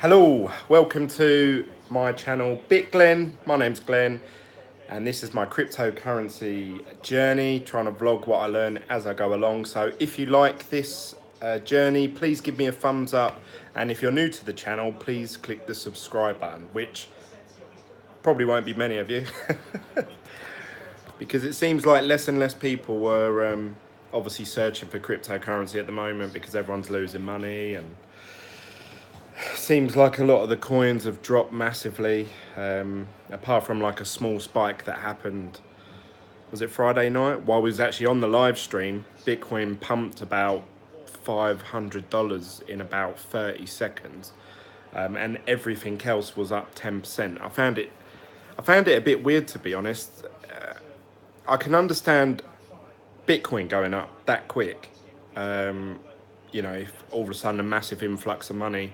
Hello, welcome to my channel Glen. My name's Glenn and this is my cryptocurrency journey, trying to vlog what I learn as I go along. So if you like this journey, please give me a thumbs up, and if you're new to the channel, please click the subscribe button, which probably won't be many of you because it seems like less and less people were obviously searching for cryptocurrency at the moment because everyone's losing money, and seems like a lot of the coins have dropped massively, apart from like a small spike that happened, was it Friday night? While we was actually on the live stream, Bitcoin pumped about $500 in about 30 seconds, and everything else was up 10%. I found it a bit weird, to be honest. I can understand Bitcoin going up that quick, if all of a sudden a massive influx of money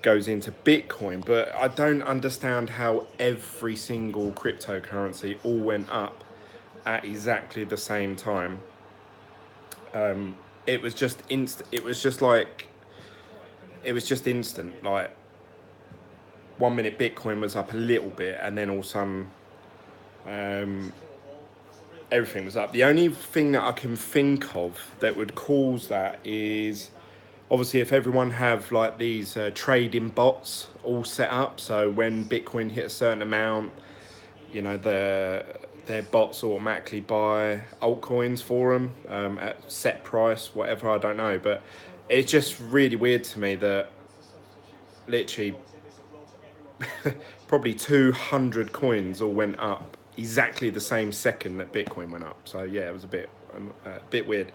goes into Bitcoin, but I don't understand how every single cryptocurrency all went up at exactly the same time. It was just instant. It was just instant. Like 1 minute Bitcoin was up a little bit, and then all of a sudden, everything was up. The only thing that I can think of that would cause that is obviously if everyone have like these trading bots all set up, so when Bitcoin hit a certain amount, their bots automatically buy altcoins for them at set price, whatever, I don't know. But it's just really weird to me that literally probably 200 coins all went up exactly the same second that Bitcoin went up. So yeah, it was a bit weird.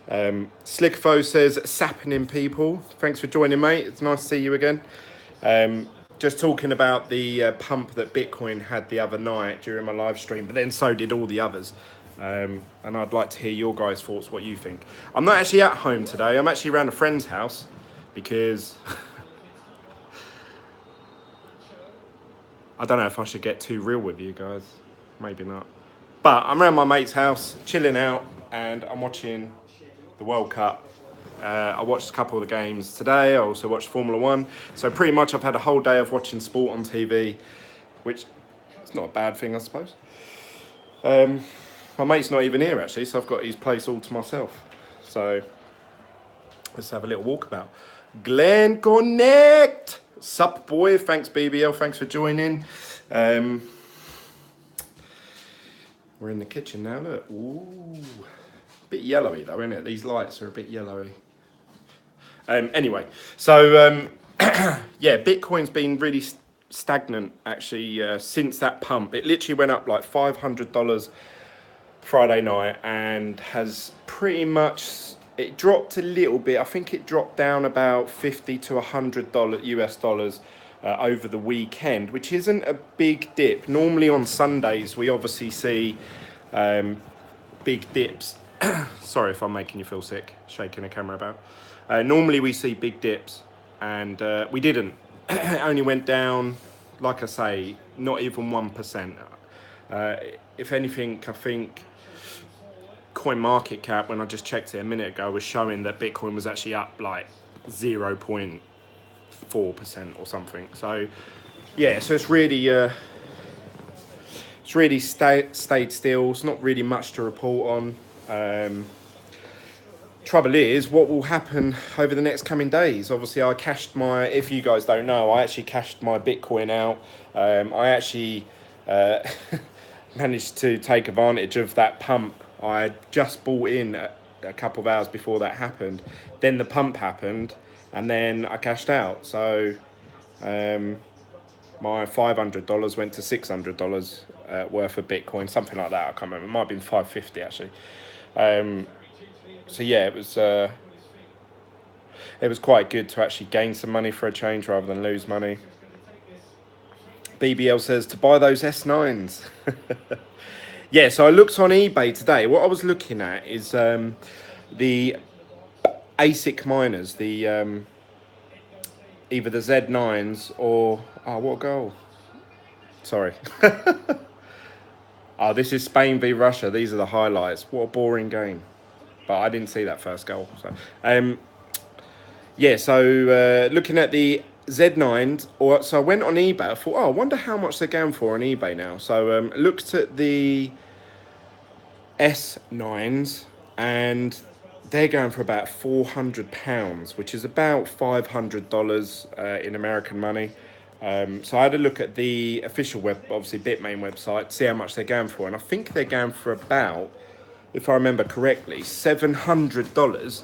Slickfo says, sapping in people. Thanks for joining, mate. It's nice to see you again. Just talking about the pump that Bitcoin had the other night during my live stream, but then so did all the others. And I'd like to hear your guys' thoughts, what you think. I'm not actually at home today. I'm actually around a friend's house because I don't know if I should get too real with you guys. Maybe not. But I'm around my mate's house, chilling out, and I'm watching the World Cup. I watched a couple of the games today. I also watched Formula One. So pretty much I've had a whole day of watching sport on TV, which is not a bad thing, I suppose. My mate's not even here, actually, so I've got his place all to myself. So let's have a little walkabout. Glen Connect! Sup, boy? Thanks, BBL. Thanks for joining. We're in the kitchen now, look. Ooh. Bit yellowy though, isn't it? These lights are a bit yellowy. Anyway, so yeah, Bitcoin's been really stagnant actually since that pump. It literally went up like $500 Friday night and has pretty much, it dropped a little bit. I think it dropped down about $50 to $100 US dollars over the weekend, which isn't a big dip. Normally on Sundays we obviously see big dips. Sorry if I'm making you feel sick, shaking the camera about. Normally we see big dips, and we didn't. It only went down, like I say, not even 1%. If anything, I think Coin Market Cap, when I just checked it a minute ago, was showing that Bitcoin was actually up like 0.4% or something. So yeah, so it's really stayed still. It's not really much to report on. Trouble is, what will happen over the next coming days? Obviously, I cashed my, if you guys don't know, I actually cashed my Bitcoin out. I actually managed to take advantage of that pump. I just bought in a couple of hours before that happened. Then the pump happened, and then I cashed out. So my $500 went to $600 worth of Bitcoin, something like that. I can't remember. It might have been 550 actually. So yeah, it was quite good to actually gain some money for a change rather than lose money. BBL says to buy those S9s. Yeah, so I looked on eBay today. What I was looking at is the ASIC miners, the either the Z9s or, oh, what a goal. Sorry. Oh, this is Spain v Russia. These are the highlights. What a boring game. But I didn't see that first goal. So, yeah, so looking at the Z9s, or so I went on eBay. I thought, oh, I wonder how much they're going for on eBay now. So looked at the S9s, and they're going for about £400, which is about $500 in American money. So I had a look at the official web, obviously Bitmain website, see how much they're going for, and I think they're going for about, if I remember correctly, $700.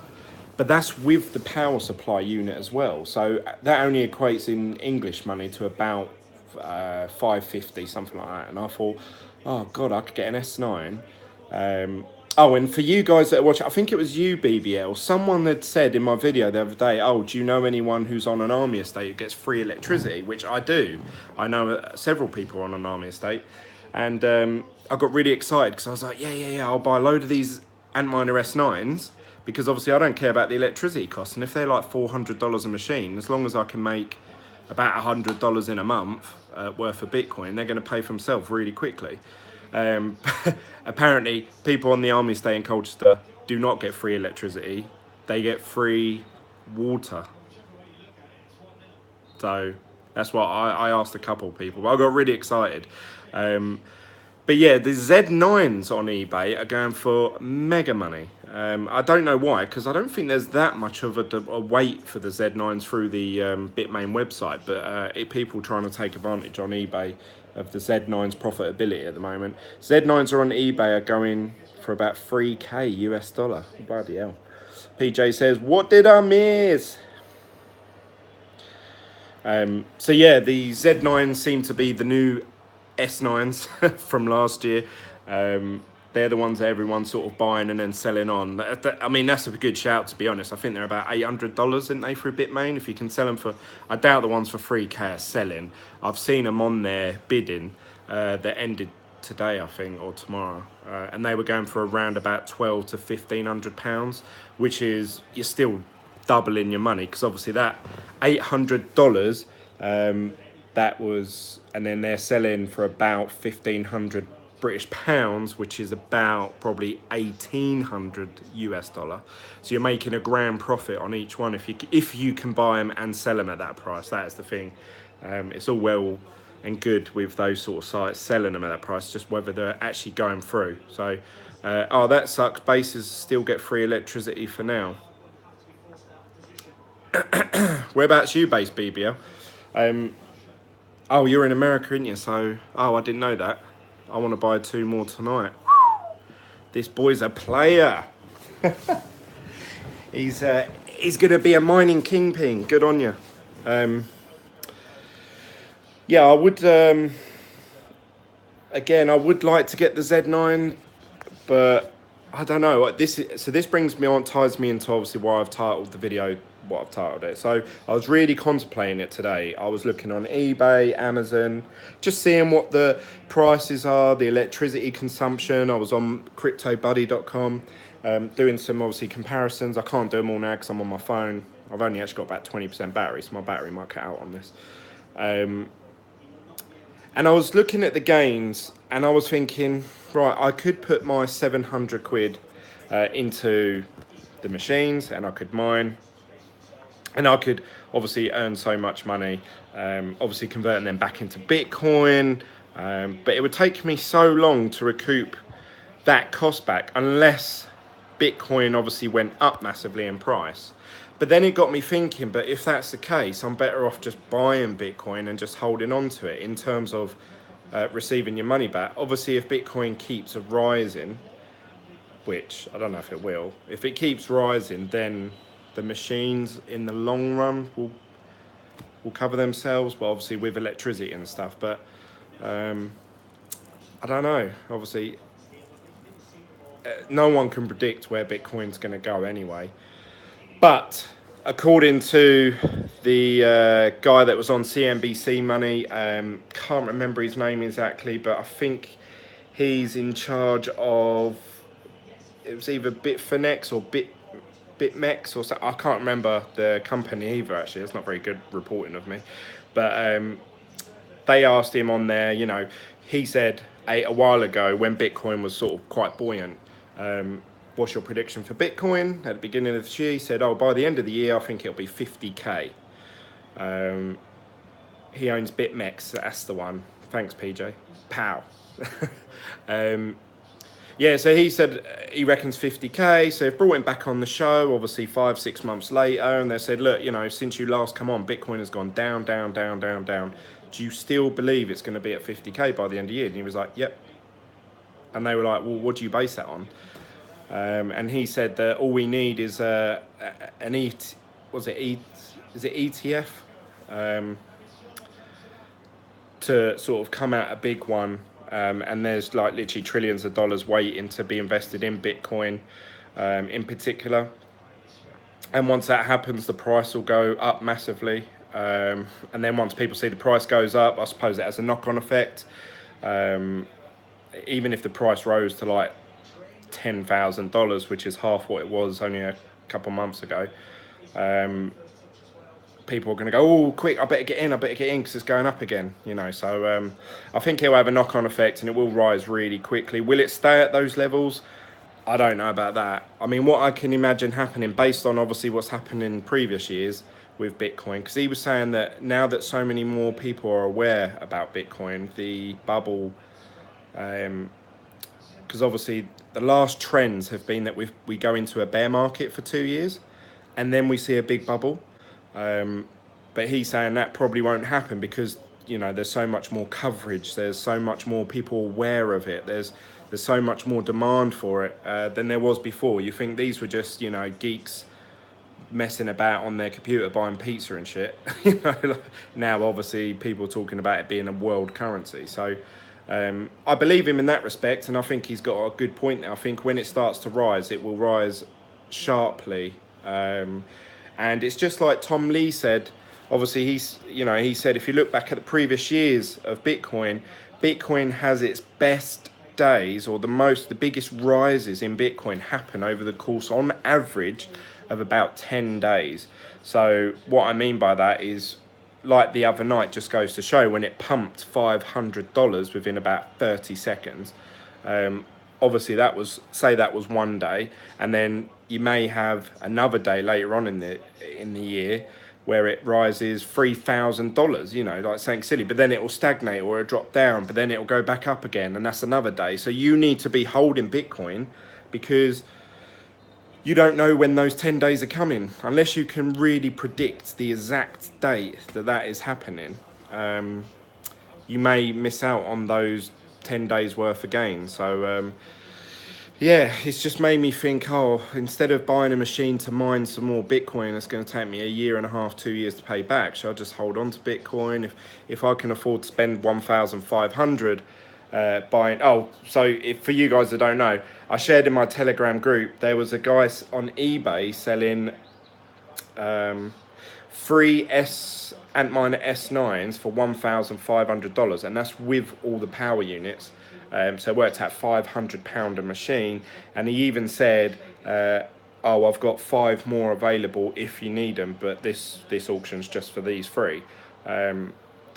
But that's with the power supply unit as well. So that only equates in English money to about 550, something like that. And I thought, oh God, I could get an S9. Oh, and for you guys that are watching, I think it was you, BBL. Someone had said in my video the other day, oh, do you know anyone who's on an army estate who gets free electricity? Which I do. I know several people on an army estate. And I got really excited because I was like, yeah, I'll buy a load of these Antminer S9s because obviously I don't care about the electricity costs. And if they're like $400 a machine, as long as I can make about $100 in a month worth of Bitcoin, they're going to pay for themselves really quickly. Apparently, people on the army estate in Colchester do not get free electricity. They get free water. So that's what I asked a couple of people. I got really excited. But yeah, the Z9s on eBay are going for mega money. I don't know why, because I don't think there's that much of a wait for the Z9s through the Bitmain website. But people trying to take advantage on eBay of the Z9's profitability at the moment. Z9s are on eBay are going for about 3k US dollar. Bloody hell. PJ says, what did I miss? So yeah, the Z9s seem to be the new S9s from last year. They're the ones that everyone's sort of buying and then selling on. I mean, that's a good shout, to be honest. I think they're about $800, isn't they, for Bitmain? If you can sell them for, I doubt the ones for 3k are selling. I've seen them on there bidding that ended today, I think, or tomorrow, and they were going for around about £1,200 to £1,500, which is, you're still doubling your money, because obviously that $800 that was, and then they're selling for about 1,500 British pounds, which is about probably 1,800 US dollar. So you're making a grand profit on each one if you can buy them and sell them at that price. That's the thing. It's all well and good with those sort of sites selling them at that price, just whether they're actually going through. So oh, that sucks. Bases still get free electricity for now. Whereabouts you based, BBL? Oh, you're in America, aren't you? So, oh, I didn't know that. I want to buy 2 more tonight. This boy's a player. He's going to be a mining kingpin. Good on you. Yeah, I would. Again, I would like to get the Z9, but I don't know. This brings me on, ties me into obviously why I've titled the video what I've titled it. So I was really contemplating it today. I was looking on eBay, Amazon, just seeing what the prices are, the electricity consumption. I was on cryptobuddy.com doing some obviously comparisons. I can't do them all now because I'm on my phone. I've only actually got about 20% battery, so my battery might cut out on this. And I was looking at the gains and I was thinking, right, I could put my 700 quid into the machines and I could mine. And I could obviously earn so much money, obviously converting them back into Bitcoin. But it would take me so long to recoup that cost back unless Bitcoin obviously went up massively in price. But then it got me thinking, but if that's the case, I'm better off just buying Bitcoin and just holding on to it in terms of receiving your money back. Obviously, if Bitcoin keeps rising, which I don't know if it will, if it keeps rising, then the machines in the long run will cover themselves, but obviously with electricity and stuff. But I don't know. Obviously, no one can predict where Bitcoin's going to go anyway. But according to the guy that was on CNBC Money, can't remember his name exactly, but I think he's in charge of, it was either Bitfinex or BitMEX or something. I can't remember the company either, actually. It's not very good reporting of me. But they asked him on there, you know, he said a while ago when Bitcoin was sort of quite buoyant, what's your prediction for Bitcoin? At the beginning of the year, he said, oh, by the end of the year, I think it'll be 50k. He owns BitMEX, that's the one. Thanks, PJ. Pow. um, yeah, so he said he reckons 50k. So they've brought him back on the show, obviously 5-6 months later, and they said, look, you know, since you last come on, Bitcoin has gone down, down, down, down, down. Do you still believe it's going to be at 50k by the end of the year? And he was like, yep. And they were like, well, what do you base that on? And he said that all we need is an ETF? To sort of come out a big one, and there's like literally trillions of dollars waiting to be invested in Bitcoin, in particular. And once that happens, the price will go up massively. And then once people see the price goes up, I suppose it has a knock-on effect. Even if the price rose to like $10,000, which is half what it was only a couple months ago, people are going to go, oh, quick, I better get in because it's going up again, you know. So I think it'll have a knock-on effect and it will rise really quickly. Will it stay at those levels? I don't know about that. I mean, what I can imagine happening based on obviously what's happened in previous years with Bitcoin, because he was saying that now that so many more people are aware about Bitcoin, the bubble, because obviously the last trends have been that we go into a bear market for 2 years and then we see a big bubble. But he's saying that probably won't happen because, you know, there's so much more coverage, there's so much more people aware of it, there's so much more demand for it than there was before. You think these were just, you know, geeks messing about on their computer buying pizza and shit. You know, now obviously people are talking about it being a world currency. So I believe him in that respect, and I think he's got a good point there. I think when it starts to rise, it will rise sharply. And it's just like Tom Lee said. Obviously, he said if you look back at the previous years of Bitcoin, Bitcoin has its best days, or the biggest rises in Bitcoin happen over the course, on average, of about 10 days. So what I mean by that is, like the other night just goes to show, when it pumped $500 within about 30 seconds. Obviously that was 1 day, and then you may have another day later on in the year where it rises $3,000, you know, like something silly, but then it will stagnate or it'll drop down, but then it will go back up again, and that's another day. So you need to be holding Bitcoin because you don't know when those 10 days are coming, unless you can really predict the exact date that is happening. You may miss out on those 10 days worth of gains. So yeah, it's just made me think, oh, instead of buying a machine to mine some more Bitcoin, it's going to take me 1.5 2 years to pay back. Should I just hold on to Bitcoin? If I can afford to spend 1,500 buying. Oh, so for you guys that don't know, I shared in my Telegram group, there was a guy on eBay selling 3 Antminer S9s for $1,500, and that's with all the power units. So it worked out £500 a machine, and he even said, oh, I've got 5 more available if you need them, but this auction's just for these 3. So I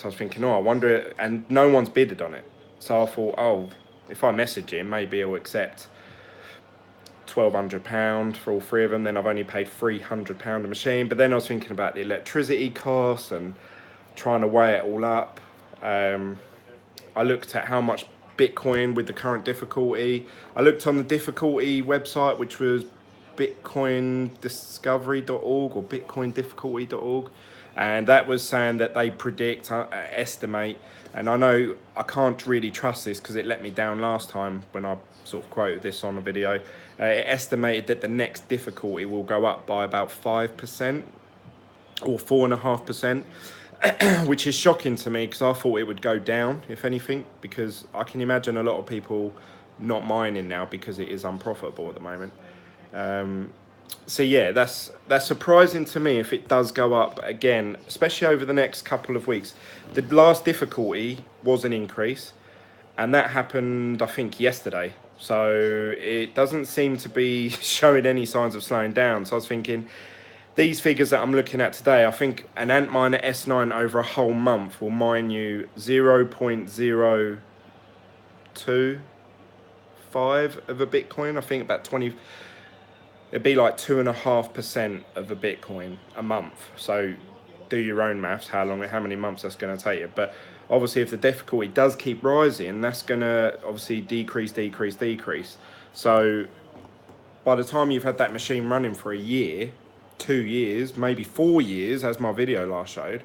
was thinking, oh, I wonder, and no one's bidded on it. So I thought, oh, if I message him, maybe he'll accept £1,200 for all 3 of them. Then I've only paid £300 a machine. But then I was thinking about the electricity costs and trying to weigh it all up. I looked at how much Bitcoin with the current difficulty. I looked on the difficulty website, which was bitcoindiscovery.org or bitcoindifficulty.org, and that was saying that they predict, estimate, and I know I can't really trust this because it let me down last time when I sort of quoted this on a video. It estimated that the next difficulty will go up by about 5% or 4.5%. Which is shocking to me because I thought it would go down, if anything, because I can imagine a lot of people not mining now because it is unprofitable at the moment. So yeah, that's surprising to me if it does go up again, especially over the next couple of weeks. The last difficulty was an increase, and that happened, I think, yesterday. So it doesn't seem to be showing any signs of slowing down. So I was thinking, these figures that I'm looking at today, I think an Antminer S9 over a whole month will mine you 0.025 of a Bitcoin. I think about 20, it'd be like 2.5% of a Bitcoin a month. So do your own maths, how many months that's going to take you. But obviously, if the difficulty does keep rising, that's going to obviously decrease. So by the time you've had that machine running for a year, 2 years, maybe 4 years, as my video last showed,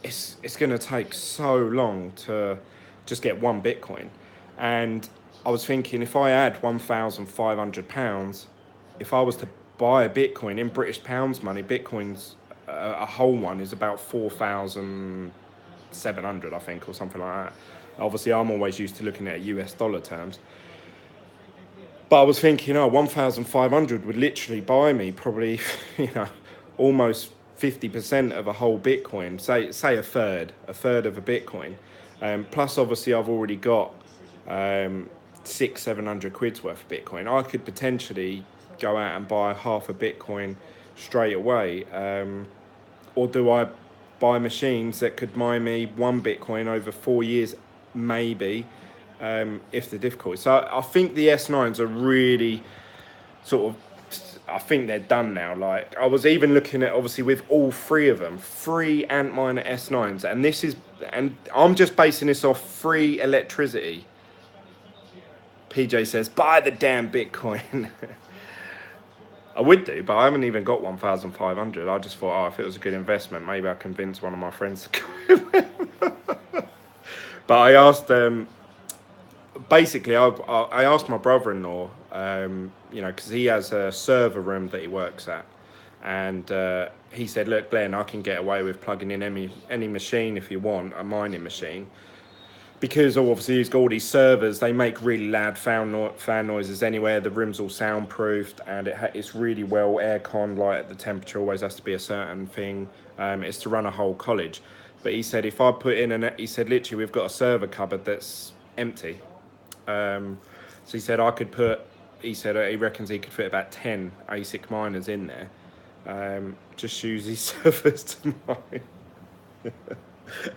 it's going to take so long to just get one Bitcoin. And I was thinking, if I add £1,500, if I was to buy a Bitcoin in British pounds money, Bitcoin's a whole one is about 4,700, I think, or something like that. Obviously, I'm always used to looking at US dollar terms. But I was thinking, 1,500 would literally buy me probably, almost 50% of a whole Bitcoin. Say a third of a Bitcoin. Plus, obviously, I've already got 600-700 quid's worth of Bitcoin. I could potentially go out and buy half a Bitcoin straight away, or do I buy machines that could mine me one Bitcoin over 4 years, maybe, if the difficulty. So I think the S9s are really sort of, I think they're done now. Like, I was even looking at, obviously, with all three of them, 3 Antminer S9s, and I'm just basing this off free electricity. PJ says, buy the damn Bitcoin. I would do, but I haven't even got 1,500. I just thought, if it was a good investment, maybe I'd convince one of my friends to go. But I asked basically, I asked my brother-in-law, because he has a server room that he works at, and he said, look, Glenn, I can get away with plugging in any machine if you want, a mining machine, because obviously he's got all these servers. They make really loud fan noises anywhere. The room's all soundproofed, and it's really well aircon. Like, the temperature always has to be a certain thing. It's to run a whole college. But he said, if I put in he said, literally, we've got a server cupboard that's empty. So he said he reckons he could fit about 10 ASIC miners in there. Just use these servers to mine.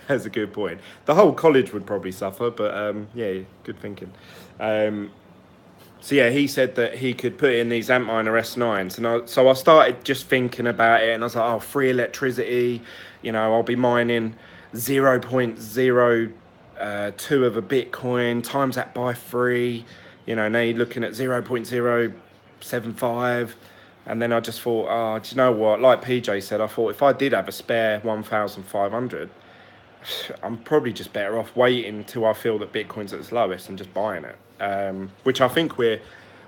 That's a good point. The whole college would probably suffer, but yeah, good thinking. So yeah, he said that he could put in these Antminer S9s, and so I started just thinking about it, and I was like, free electricity, I'll be mining 0.02 of a Bitcoin, times that by 3, now you're looking at 0.075. And then I just thought, do you know what? Like PJ said, I thought if I did have a spare 1,500, I'm probably just better off waiting till I feel that Bitcoin's at its lowest and just buying it. Which I think we're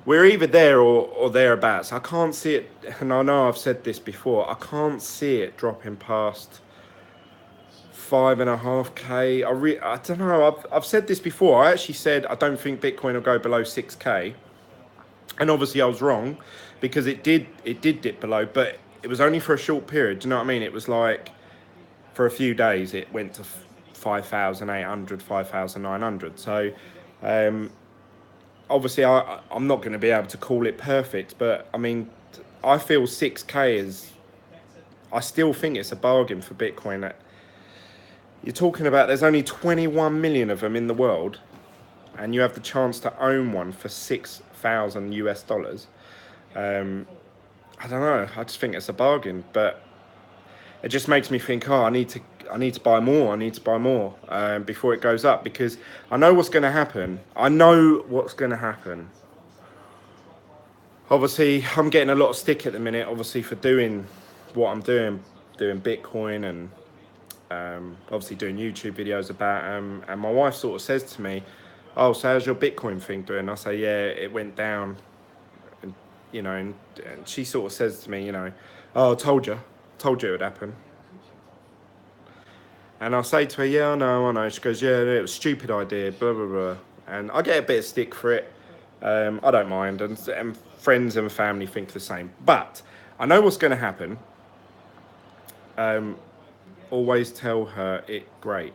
either there or thereabouts. I can't see it, and I know I've said this before, I can't see it dropping past 5.5K. I don't know. I've said this before. I actually said I don't think Bitcoin will go below 6K, and obviously I was wrong, because it did dip below, but it was only for a short period. Do you know what I mean? It was like for a few days it went to 5,800, 5,900. So obviously I'm not going to be able to call it perfect, but I mean, I feel 6K I still think it's a bargain for Bitcoin. You're talking about, there's only 21 million of them in the world, and you have the chance to own one for $6,000 US. I don't know. I just think it's a bargain, but it just makes me think, I need to buy more. I need to buy more before it goes up, because I know what's going to happen. Obviously, I'm getting a lot of stick at the minute, obviously, for doing what I'm doing Bitcoin, and obviously doing YouTube videos about them. And my wife sort of says to me, so how's your Bitcoin thing doing? I say, yeah, it went down. And she sort of says to me, I told you it would happen. And I say to her, yeah, I know. She goes, yeah, it was a stupid idea, blah, blah, blah. And I get a bit of stick for it. I don't mind, and friends and family think the same. But I know what's going to happen. Always tell her it great.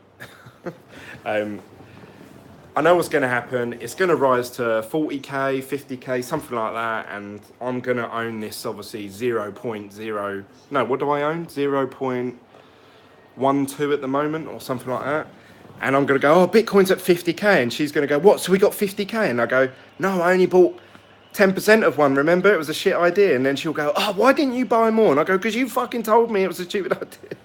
I know what's going to happen. It's going to rise to 40K, 50K, something like that. And I'm going to own this, obviously, 0.0... No, what do I own? 0.12 at the moment, or something like that. And I'm going to go, Bitcoin's at 50K. And she's going to go, what? So we got 50K? And I go, no, I only bought 10% of one, remember? It was a shit idea. And then she'll go, oh, why didn't you buy more? And I go, because you fucking told me it was a stupid idea.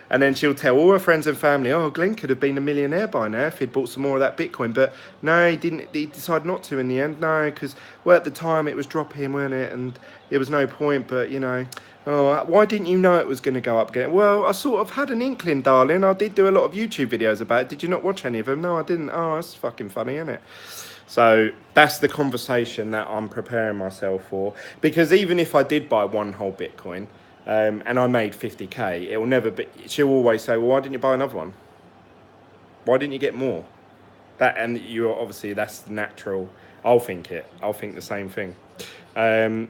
And then she'll tell all her friends and family, oh, Glenn could have been a millionaire by now if he'd bought some more of that Bitcoin. But no, he didn't. He decided not to in the end. No, because, well, at the time it was dropping, weren't it? And there was no point. But, you know, oh, why didn't you know it was going to go up again? Well, I sort of had an inkling, darling. I did do a lot of YouTube videos about it. Did you not watch any of them? No, I didn't. Oh, that's fucking funny, isn't it? So that's the conversation that I'm preparing myself for. Because even if I did buy one whole Bitcoin, and I made 50k, it will never be, she'll always say, well, why didn't you buy another one? Why didn't you get more? That, and you're obviously, that's natural. I'll think the same thing. PJ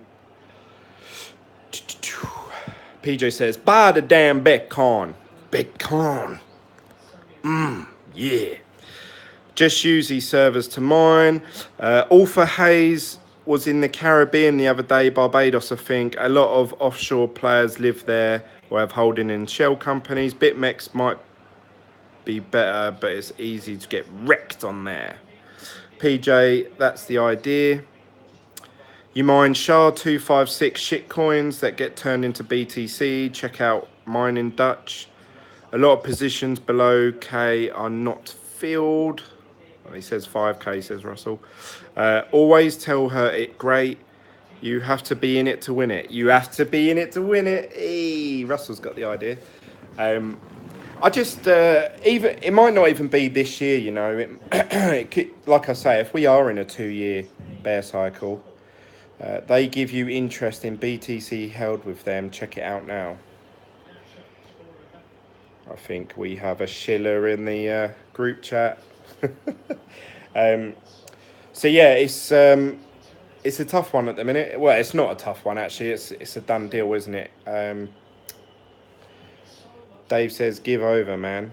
says, buy the damn Bitcoin. Yeah. Just use these servers to mine. Alpha Haze was in the Caribbean the other day, Barbados, I think. A lot of offshore players live there or have holding in shell companies. BitMEX might be better, but it's easy to get wrecked on there. PJ, that's the idea. You mine SHA-256 shitcoins that get turned into BTC. Check out Mining Dutch. A lot of positions below K are not filled. He says 5k, says Russell. Always tell her it great. You have to be in it to win it. You have to be in it to win it. Eee, Russell's got the idea. I just, even it might not even be this year, you know. It could, like I say, if we are in a 2-year bear cycle, they give you interest in BTC held with them. Check it out now. I think we have a shiller in the group chat. So yeah, it's a tough one at the minute. Well, it's not a tough one actually. It's a done deal, isn't it? Dave says, give over, man.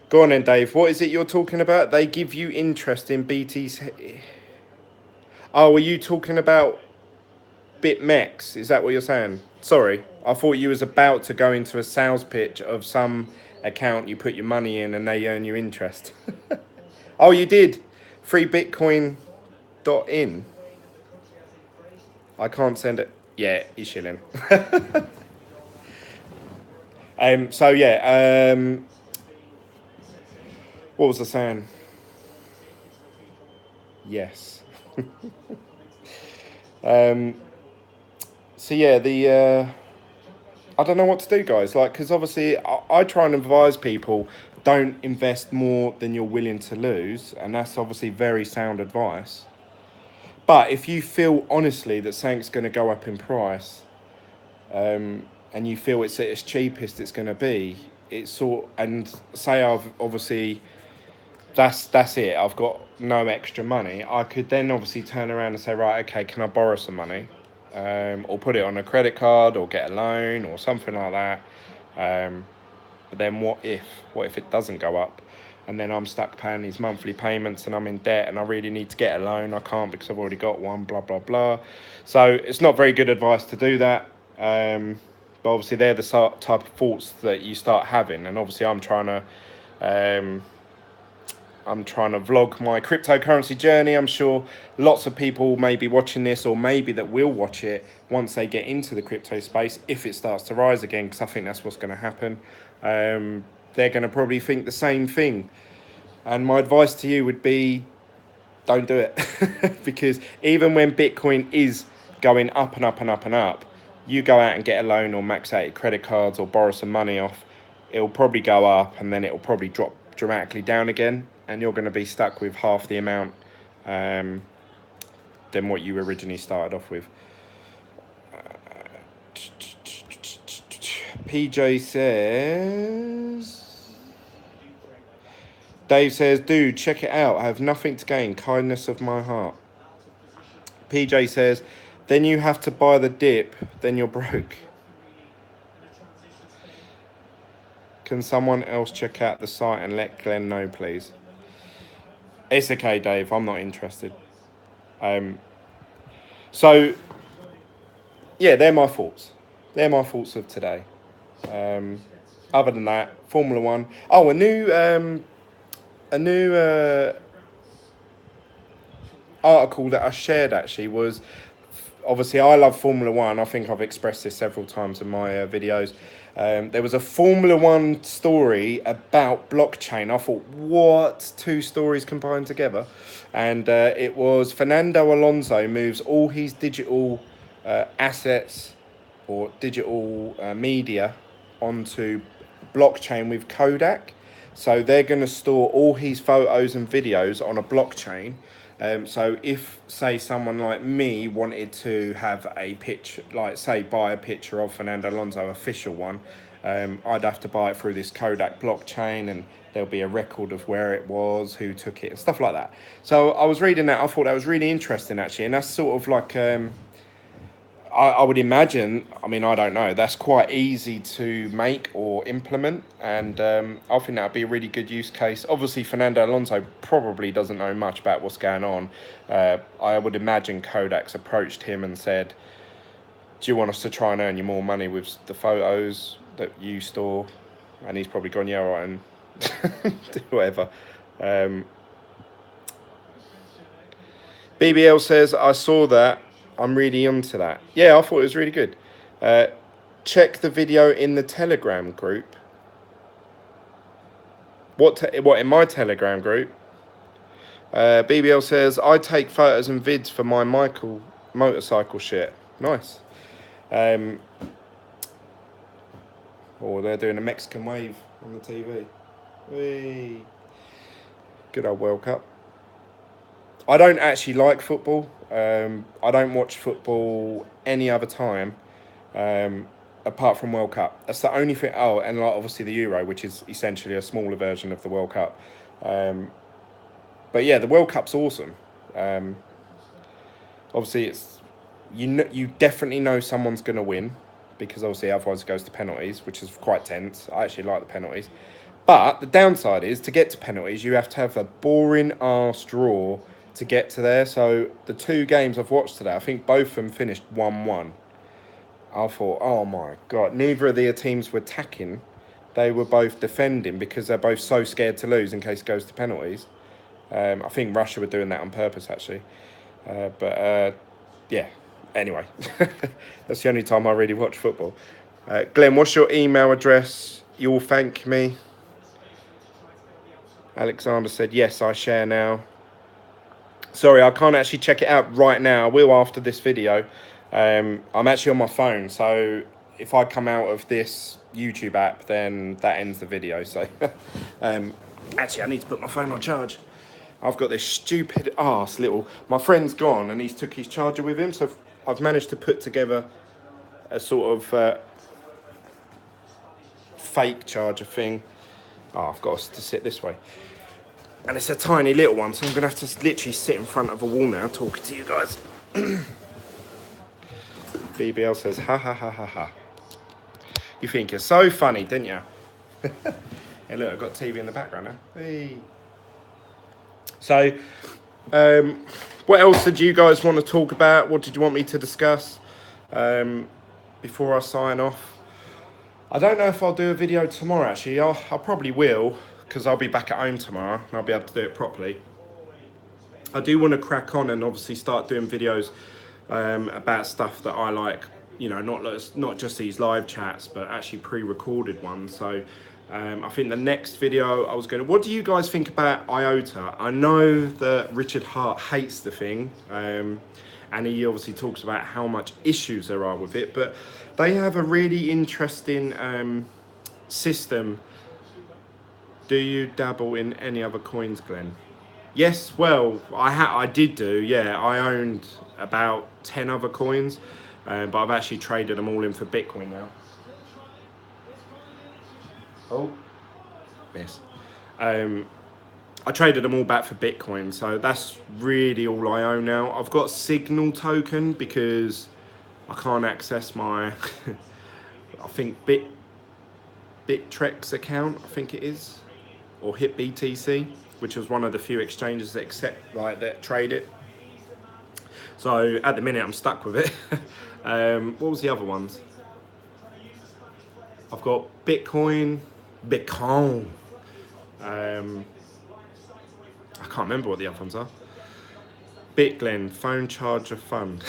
Go on then, Dave. What is it you're talking about? They give you interest in BTC. Oh, are you talking about BitMEX? Is that what you're saying? Sorry, I thought you was about to go into a sales pitch of some account you put your money in and they earn you interest. Oh, you did? Freebitcoin.in. I can't send it. Yeah, he's shilling. So yeah, what was I saying? Yes. So yeah, I don't know what to do, guys. Like, because obviously I try and advise people, don't invest more than you're willing to lose, and that's obviously very sound advice. But if you feel honestly that something's going to go up in price, and you feel it's at its cheapest it's going to be, it's sort, and say I've obviously that's it, I've got no extra money, I could then obviously turn around and say, right, okay, can I borrow some money, or put it on a credit card or get a loan or something like that. But then what if it doesn't go up, and then I'm stuck paying these monthly payments and I'm in debt and I really need to get a loan, I can't because I've already got one, blah blah blah. So it's not very good advice to do that. But obviously they're the type of thoughts that you start having, and obviously I'm trying to vlog my cryptocurrency journey. I'm sure lots of people may be watching this, or maybe that will watch it once they get into the crypto space, if it starts to rise again, because I think that's what's going to happen. They're going to probably think the same thing. And my advice to you would be, don't do it. Because even when Bitcoin is going up and up and up and up, you go out and get a loan or max out your credit cards or borrow some money off, it'll probably go up and then it'll probably drop dramatically down again, and you're going to be stuck with half the amount than what you originally started off with. PJ says, Dave says, dude, check it out. I have nothing to gain. Kindness of my heart. PJ says, then you have to buy the dip, then you're broke. Can someone else check out the site and let Glenn know, please? It's okay, Dave. I'm not interested. So, yeah, they're my thoughts. They're my thoughts of today. Other than that, Formula One. Oh, a new article that I shared actually was, obviously I love Formula One. I think I've expressed this several times in my videos. There was a Formula One story about blockchain. I thought, what? Two stories combined together? And it was Fernando Alonso moves all his digital assets or digital media onto blockchain with Kodak. So they're going to store all his photos and videos on a blockchain. So if, say, someone like me wanted to have a picture, like, say, buy a picture of Fernando Alonso, official one, I'd have to buy it through this Kodak blockchain, and there'll be a record of where it was, who took it, and stuff like that. So I was reading that. I thought that was really interesting, actually. And that's sort of like... I would imagine, I mean, I don't know, that's quite easy to make or implement. And I think that would be a really good use case. Obviously, Fernando Alonso probably doesn't know much about what's going on. I would imagine Kodak's approached him and said, do you want us to try and earn you more money with the photos that you store? And he's probably gone, yeah, all right, and do whatever. BBL says, I saw that. I'm really into that. Yeah, I thought it was really good. Check the video in the Telegram group. What in my Telegram group? BBL says, I take photos and vids for my motorcycle shit. Nice. Oh, they're doing a Mexican wave on the TV. Whee. Good old World Cup. I don't actually like football. I don't watch football any other time apart from World Cup. That's the only thing. Oh, and like obviously the Euro, which is essentially a smaller version of the World Cup. But yeah, the World Cup's awesome. Obviously, it's you definitely know someone's going to win, because obviously otherwise it goes to penalties, which is quite tense. I actually like the penalties. But the downside is, to get to penalties, you have to have a boring arse draw to get to there. So the two games I've watched today, I think both of them finished 1-1. I thought, oh my God, neither of their teams were attacking. They were both defending because they're both so scared to lose in case it goes to penalties. I think Russia were doing that on purpose, actually. Yeah, anyway. That's the only time I really watch football. Glenn, what's your email address? You'll thank me. Alexander said, yes, I share now. Sorry, I can't actually check it out right now. I will after this video. I'm actually on my phone, so if I come out of this YouTube app, then that ends the video. So, actually, I need to put my phone on charge. I've got this stupid arse little... My friend's gone, and he's took his charger with him, so I've managed to put together a sort of fake charger thing. Oh, I've got to sit this way. And it's a tiny little one, so I'm going to have to literally sit in front of a wall now talking to you guys. BBL says, ha ha ha ha ha. You think you're so funny, didn't you? Hey, look, I've got TV in the background now. Hey. So, what else did you guys want to talk about? What did you want me to discuss before I sign off? I don't know if I'll do a video tomorrow, actually. I probably will, because I'll be back at home tomorrow and I'll be able to do it properly. I do want to crack on and obviously start doing videos about stuff that I like, you know, not just these live chats, but actually pre-recorded ones. So I think the next video I was going to... What do you guys think about IOTA? I know that Richard Hart hates the thing, and he obviously talks about how much issues there are with it, but they have a really interesting system. Do you dabble in any other coins, Glenn? Yes, well, I did do, yeah. I owned about 10 other coins, but I've actually traded them all in for Bitcoin now. Oh, yes. I traded them all back for Bitcoin, so that's really all I own now. I've got Signal token because I can't access my, I think Bittrex account, I think it is, or HitBTC, which was one of the few exchanges that that trade it. So at the minute I'm stuck with it. What was the other ones? I've got Bitcoin. I can't remember what the other ones are. Glen, phone charger fund.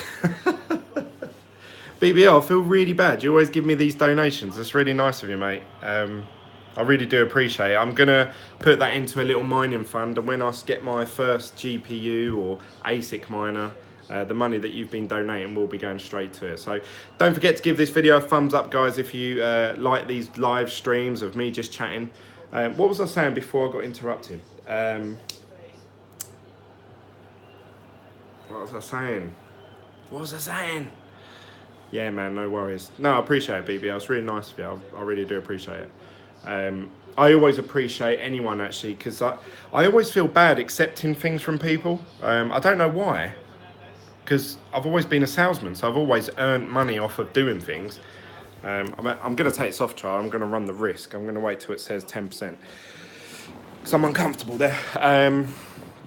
BBL, I feel really bad. You always give me these donations. That's really nice of you, mate. I really do appreciate it. I'm going to put that into a little mining fund, and when I get my first GPU or ASIC miner, the money that you've been donating will be going straight to it. So don't forget to give this video a thumbs up, guys, if you like these live streams of me just chatting. What was I saying before I got interrupted? What was I saying? What was I saying? Yeah, man, no worries. No, I appreciate it, BBL. It's really nice of you. I really do appreciate it. I always appreciate anyone, actually, because I always feel bad accepting things from people. I don't know why, because I've always been a salesman, so I've always earned money off of doing things. I'm going to take this off trial. I'm going to run the risk. I'm going to wait till it says 10%, because I'm uncomfortable there.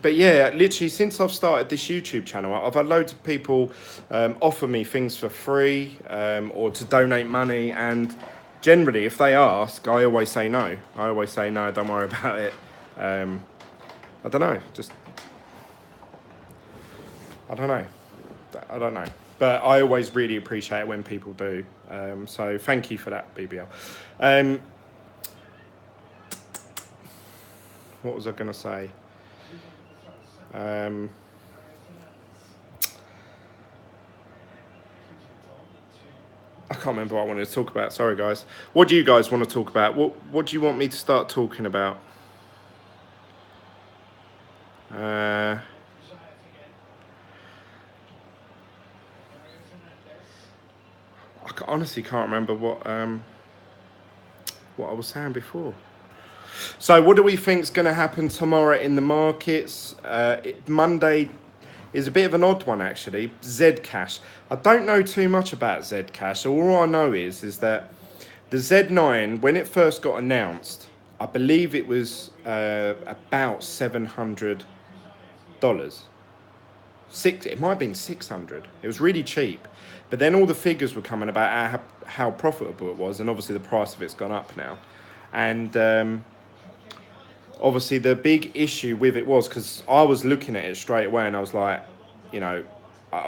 But yeah, literally since I've started this YouTube channel, I've had loads of people offer me things for free or to donate money, and generally if they ask, I always say no. I always say no, don't worry about it. I don't know, I don't know. But I always really appreciate it when people do. So thank you for that, BBL. What was I going to say? I can't remember what I wanted to talk about. Sorry, guys. What do you guys want to talk about? What do you want me to start talking about? I honestly can't remember what I was saying before. So what do we think is going to happen tomorrow in the markets? Monday is a bit of an odd one, actually. Zcash. I don't know too much about Zcash. All I know is that the Z9, when it first got announced, I believe it was about $700. It might have been 600. It was really cheap. But then all the figures were coming about how profitable it was, and obviously the price of it's gone up now. And obviously the big issue with it was, because I was looking at it straight away and I was like, you know,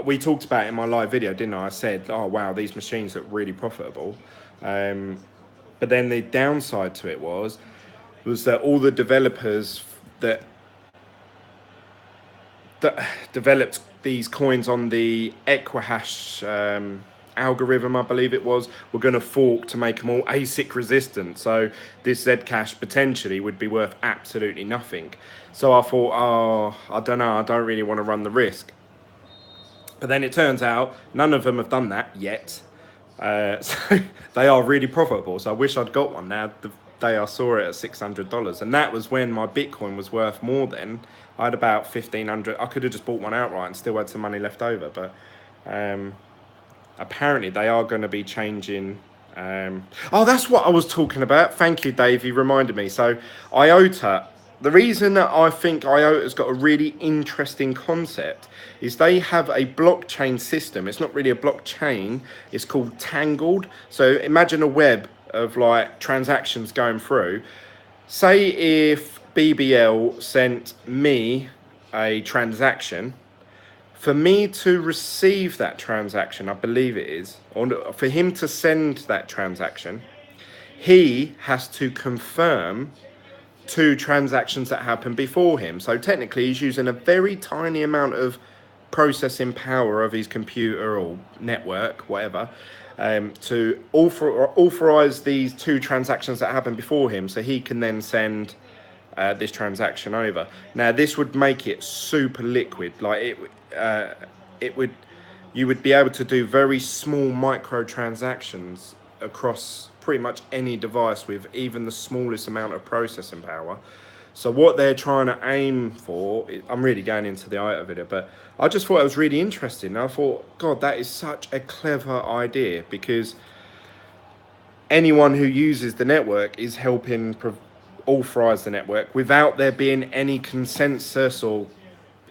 we talked about it in my live video, didn't I? I said, oh wow, these machines look really profitable. But then the downside to it was that all the developers that developed these coins on the Equihash algorithm, I believe it was, were going to fork to make them all ASIC resistant. So this Zcash potentially would be worth absolutely nothing. So I thought, oh, I don't know, I don't really want to run the risk. But then it turns out none of them have done that yet. So they are really profitable. So I wish I'd got one now. The day I saw it at $600, and that was when my Bitcoin was worth more than. I had about 1,500. I could have just bought one outright and still had some money left over. But apparently they are going to be changing. Oh, that's what I was talking about. Thank you, Dave. You reminded me. So IOTA. The reason that I think IOTA's got a really interesting concept is they have a blockchain system. It's not really a blockchain. It's called Tangled. So imagine a web of like transactions going through. Say if BBL sent me a transaction, for me to receive that transaction, I believe it is, or for him to send that transaction, he has to confirm 2 transactions that happened before him. So technically he's using a very tiny amount of processing power of his computer or network, whatever, to authorize these 2 transactions that happened before him, so he can then send this transaction over. Now this would make it super liquid. Like you would be able to do very small micro transactions across pretty much any device with even the smallest amount of processing power. So what they're trying to aim for, I'm really going into the IOTA video, but I just thought it was really interesting. I thought, God, that is such a clever idea, because anyone who uses the network is helping authorize the network without there being any consensus or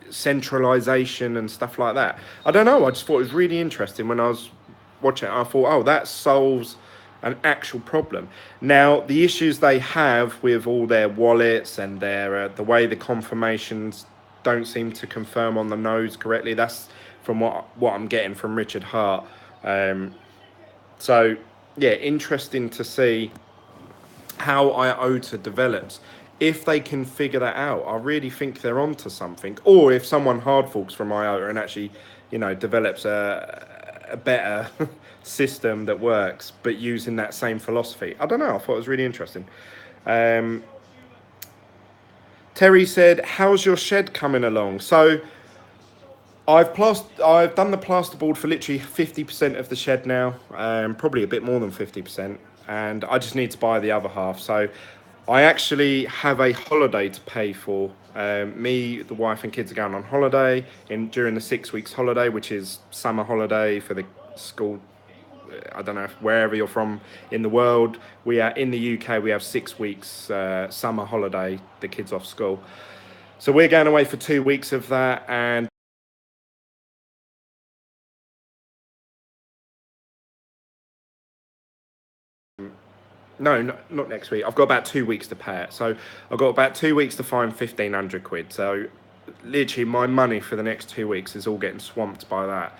centralization and stuff like that. I don't know, I just thought it was really interesting when I was watching it. I thought, oh, that solves an actual problem. Now, the issues they have with all their wallets and their the way the confirmations don't seem to confirm on the nodes correctly. That's from what I'm getting from Richard Hart. So yeah, interesting to see how IOTA develops. If they can figure that out, I really think they're onto something. Or if someone hard forks from IOTA and actually, develops a better system that works, but using that same philosophy. I don't know. I thought it was really interesting. Terry said, "How's your shed coming along?" So I've done the plasterboard for literally 50% of the shed now, probably a bit more than 50%, and I just need to buy the other half. So I actually have a holiday to pay for. Me, the wife, and kids are going on holiday during the 6 weeks holiday, which is summer holiday for the school. I don't know wherever you're from in the world. We are in the UK. We have 6 weeks summer holiday. The kids off school, so we're going away for 2 weeks of that, and no, not next week. I've got about 2 weeks to pay it. So I've got about 2 weeks to find 1,500 quid. So literally my money for the next 2 weeks is all getting swamped by that.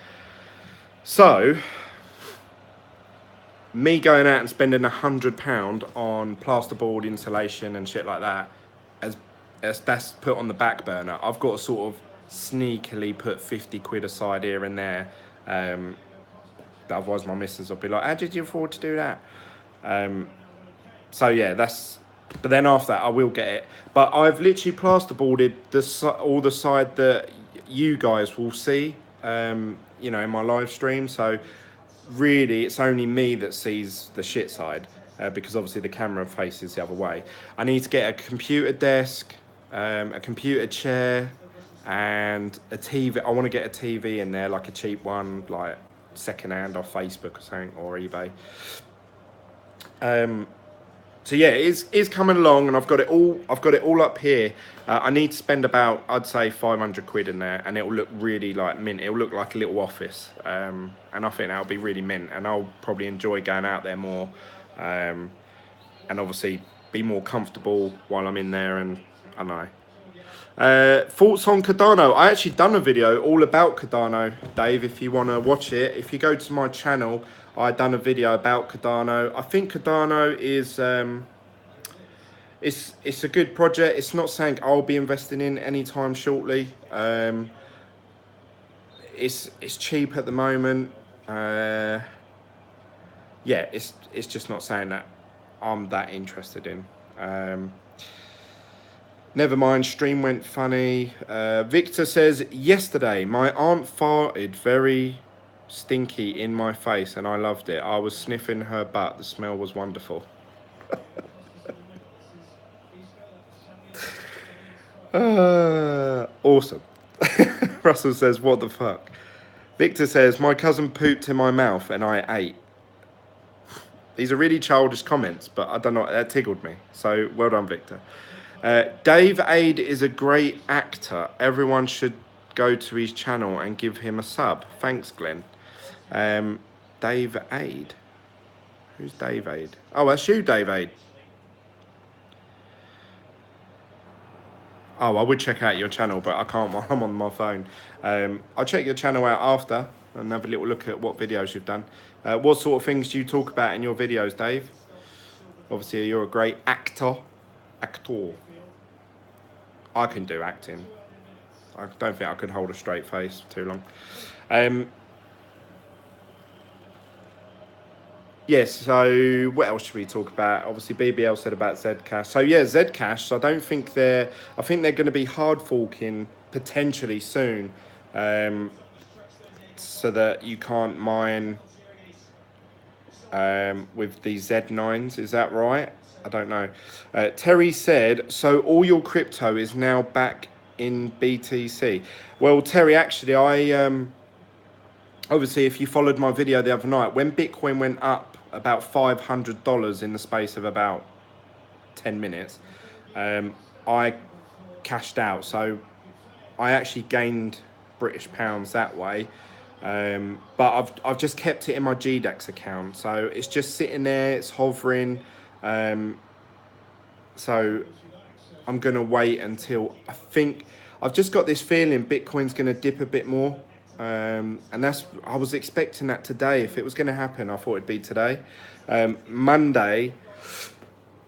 So me going out and spending £100 on plasterboard insulation and shit like that, as that's put on the back burner. I've got to sort of sneakily put 50 quid aside here and there. Otherwise my missus will be like, "How did you afford to do that?" So yeah, but then after that I will get it. But I've literally plasterboarded all the side that you guys will see, in my live stream. So really, it's only me that sees the shit side, because obviously the camera faces the other way. I need to get a computer desk, a computer chair, and a TV. I want to get a TV in there, like a cheap one, like secondhand off Facebook or something, or eBay. So yeah, it's coming along, and I've got it all up here. I need to spend about, I'd say, 500 quid in there, and it will look really like mint. It will look like a little office, and I think that'll be really mint, and I'll probably enjoy going out there more, and obviously be more comfortable while I'm in there. And I don't know. Thoughts on Cardano? I actually done a video all about Cardano, Dave. If you want to watch it, if you go to my channel, I done a video about Cardano. I think Cardano is it's a good project. It's not something I'll be investing in anytime shortly. It's cheap at the moment. Yeah, it's just not something that I'm that interested in. Never mind, stream went funny. Victor says, yesterday my aunt farted very stinky in my face and I loved it. I was sniffing her butt. The smell was wonderful. Awesome. Russell says, what the fuck? Victor says, my cousin pooped in my mouth and I ate. These are really childish comments, but I don't know, that tickled me. So well done, Victor. Dave Aid is a great actor. Everyone should go to his channel and give him a sub. Thanks, Glenn. Dave Aid. Who's Dave Aid? Oh, that's you, Dave Aid. Oh, I would check out your channel, but I can't while I'm on my phone. I'll check your channel out after and have a little look at what videos you've done. What sort of things do you talk about in your videos, Dave? Obviously, you're a great actor. I can do acting. I don't think I could hold a straight face too long. Yes, so what else should we talk about? Obviously, BBL said about Zcash. So yeah, Zcash. So I think they're going to be hard forking potentially soon, so that you can't mine with the Z9s. Is that right? I don't know. Terry said, so all your crypto is now back in BTC. Well, Terry, actually, obviously, if you followed my video the other night, when Bitcoin went up about $500 in the space of about 10 minutes, I cashed out. So I actually gained British pounds that way. But I've just kept it in my GDAX account. So it's just sitting there, it's hovering. So I'm going to wait until I've just got this feeling Bitcoin's going to dip a bit more. And I was expecting that today. If it was going to happen, I thought it'd be today. Monday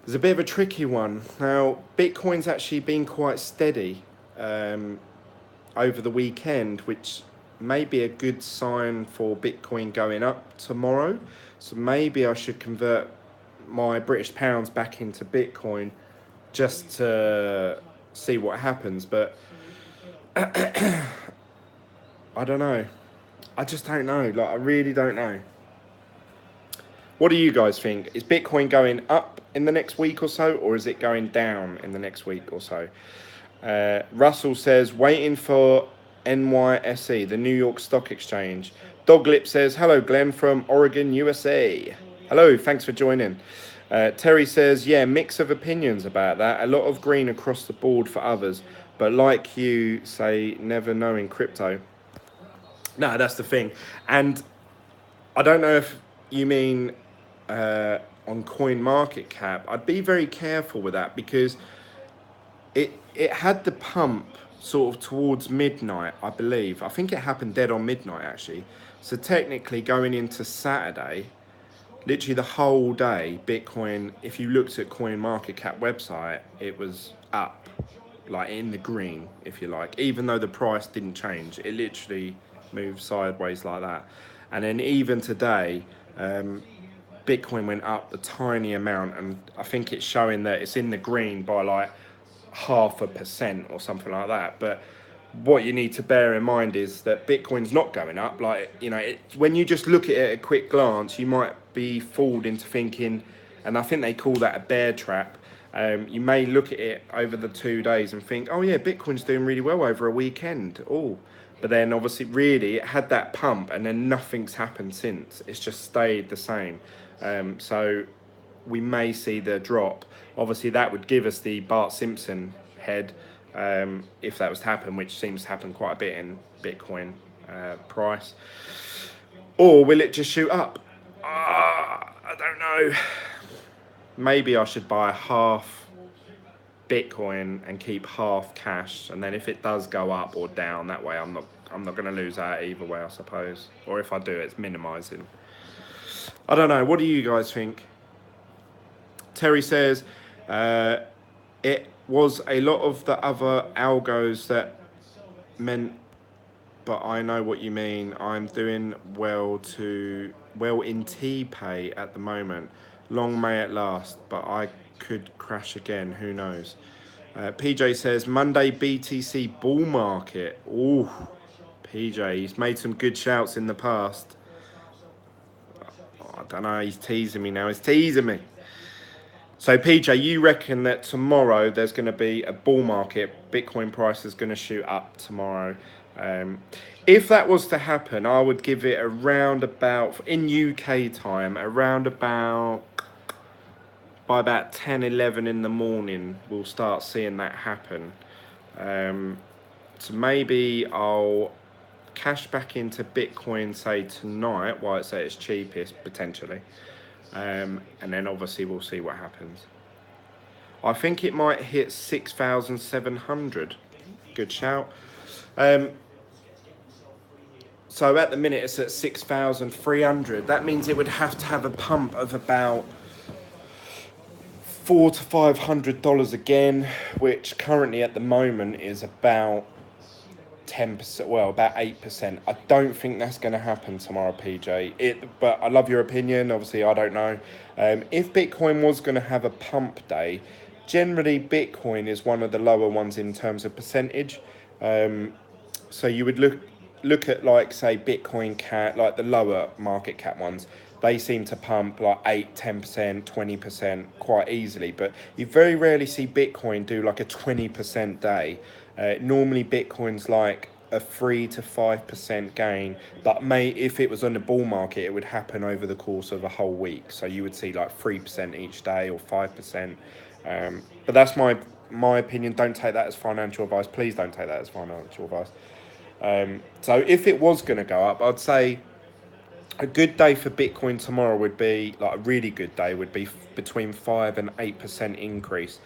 is a bit of a tricky one. Now, Bitcoin's actually been quite steady over the weekend, which may be a good sign for Bitcoin going up tomorrow. So maybe I should convert my British pounds back into Bitcoin just to see what happens. But I don't know. I just don't know. Like, I really don't know. What do you guys think? Is Bitcoin going up in the next week or so, or is it going down in the next week or so? Russell says, waiting for NYSE, the New York Stock Exchange. Doglip says, hello, Glenn from Oregon, USA. Hello, thanks for joining. Terry says, yeah, mix of opinions about that. A lot of green across the board for others, but like you say, never know in crypto. No, that's the thing. And I don't know if you mean on coin market cap. I'd be very careful with that because it had the pump sort of towards midnight, I believe. I think it happened dead on midnight, actually. So technically going into Saturday, literally the whole day, Bitcoin, if you looked at coin market cap website, it was up, like in the green, if you like. Even though the price didn't change, it literally moved sideways like that. And then even today, Bitcoin went up a tiny amount, and I think it's showing that it's in the green by like 0.5% or something like that. But what you need to bear in mind is that Bitcoin's not going up. Like, you know, when you just look at it at a quick glance, you might be fooled into thinking, and I think they call that a bear trap. You may look at it over the 2 days and think, oh yeah, Bitcoin's doing really well over a weekend. Oh, but then obviously really it had that pump and then nothing's happened since. It's just stayed the same. So we may see the drop. Obviously that would give us the Bart Simpson head if that was to happen, which seems to happen quite a bit in Bitcoin price. Or will it just shoot up? I don't know. Maybe I should buy half Bitcoin and keep half cash, and then if it does go up or down, that way I'm not going to lose out either way, I suppose. Or if I do, it's minimizing. I don't know. What do you guys think? Terry says it was a lot of the other algos that meant, but I know what you mean. I'm doing well in T-Pay at the moment. Long may it last, but I could crash again. Who knows? PJ says Monday BTC bull market. Ooh, PJ, he's made some good shouts in the past. I don't know. He's teasing me now. He's teasing me. So PJ, you reckon that tomorrow there's going to be a bull market? Bitcoin price is going to shoot up tomorrow. If that was to happen, I would give it around about, in UK time, around about, by about 10, 11 in the morning, we'll start seeing that happen. So maybe I'll cash back into Bitcoin, say tonight, while it's at its cheapest, potentially. And then obviously we'll see what happens. I think it might hit 6,700. Good shout. So at the minute it's at 6,300. That means it would have to have a pump of about $400 to $500 again, which currently at the moment is about 10%, well, about 8%. I don't think that's going to happen tomorrow, PJ. But I love your opinion. Obviously, I don't know. If Bitcoin was going to have a pump day, generally Bitcoin is one of the lower ones in terms of percentage. So you would look at, like, say, Bitcoin Cat, like the lower market cap ones. They seem to pump like 8, 10%, 20% quite easily. But you very rarely see Bitcoin do like a 20% day. Normally Bitcoin's like a 3 to 5% gain, but if it was on the bull market, it would happen over the course of a whole week. So you would see like 3% each day or 5%. But that's my opinion. Don't take that as financial advice. Please don't take that as financial advice. So if it was going to go up, I'd say a good day for Bitcoin tomorrow would be, like a really good day would be between 5 and 8% increase.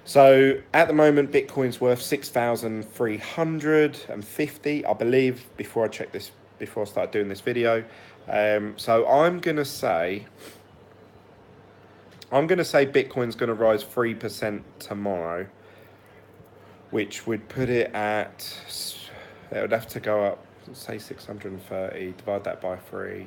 So at the moment, Bitcoin's worth 6,350, I believe, before I check this, before I start doing this video. So I'm gonna say Bitcoin's gonna rise 3% tomorrow, which would put it at, it would have to go up, say 630, divide that by 3.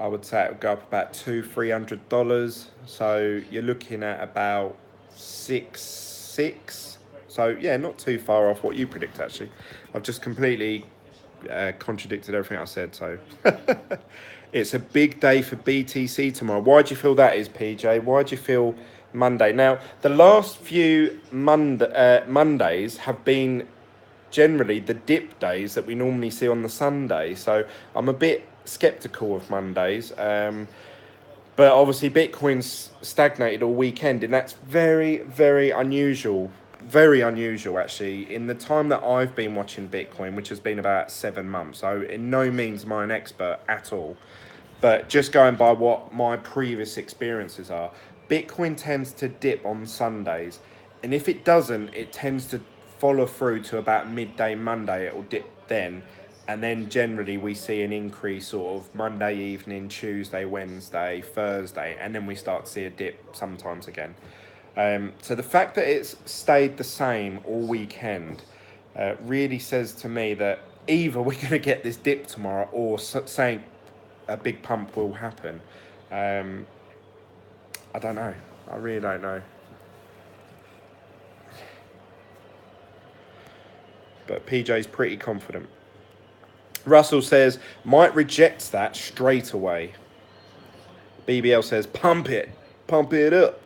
I would say it would go up about $300. So you're looking at about 6. So yeah, not too far off what you predict. Actually, I've just completely contradicted everything I said. So it's a big day for BTC tomorrow. Why do you feel that is, PJ? Why do you feel Monday? Now the last few Mondays have been generally the dip days that we normally see on the Sunday. So I'm a bit skeptical of Mondays. But obviously Bitcoin's stagnated all weekend, and that's very, very unusual. Very unusual, actually. In the time that I've been watching Bitcoin, which has been about 7 months, so in no means am I an expert at all, but just going by what my previous experiences are, Bitcoin tends to dip on Sundays, and if it doesn't, it tends to follow through to about midday Monday. It will dip then, and then generally we see an increase sort of Monday evening, Tuesday, Wednesday, Thursday, and then we start to see a dip sometimes again. So the fact that it's stayed the same all weekend really says to me that either we're going to get this dip tomorrow, or saying a big pump will happen. I don't know. I really don't know. But PJ's pretty confident. Russell says, might reject that straight away. BBL says, pump it up.